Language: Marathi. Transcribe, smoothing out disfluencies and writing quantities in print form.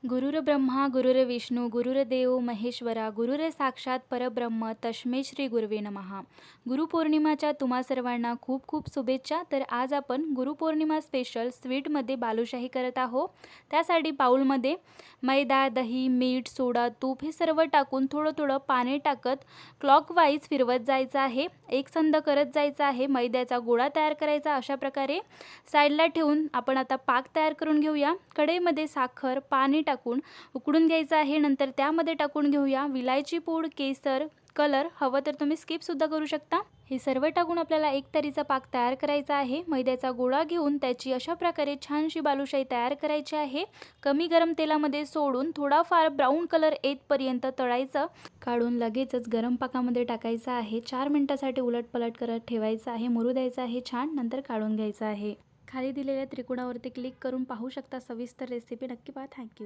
गुरुर्ब्रह्मा गुरुर्विष्णू गुरुर्देव महेश्वरा गुरुर साक्षात परब्रह्म तस्मै श्री गुरुवे नमः. गुरुपौर्णिमाच्या तुम्हा सर्वांना खूप खूप शुभेच्छा. तर आज आपण गुरुपौर्णिमा स्पेशल स्वीटमध्ये बालुशाही करत आहोत. त्यासाठी बाउलमध्ये मैदा, दही, मीठ, सोडा, तूप हे सर्व टाकून थोडं थोडं पाणी टाकत क्लॉकवाईज फिरवत जायचं आहे. एकसंध करत जायचं आहे. मैद्याचा गोळा तयार करायचा. अशा प्रकारे साईडला ठेवून आपण आता पाक तयार करून घेऊया. कढईमध्ये साखर, पाणी टाकून उकळून घ्यायचं आहे. नंतर त्यामध्ये टाकून घेऊया विलायची पूड, केसर, कलर. हवं तर तुम्ही स्किप सुद्धा करू शकता. हे सर्व टाकून आपल्याला एक तरीचा पाक तयार करायचा आहे. मैद्याचा गोळा घेऊन त्याची अशा प्रकारे छानशी बालुशाही तयार करायची आहे. कमी गरम तेलामध्ये सोडून थोडाफार ब्राऊन कलर येतपर्यंत तळायचं. काढून लगेचच गरम पाकामध्ये टाकायचं आहे. 4 मिनिटासाठी उलटपलट करत ठेवायचं आहे. मुरू द्यायचं आहे छान. नंतर काढून घ्यायचं आहे. खाली दिलेल्या त्रिकोणावरती क्लिक करून पाहू शकता सविस्तर रेसिपी. नक्की पहा. थँक्यू.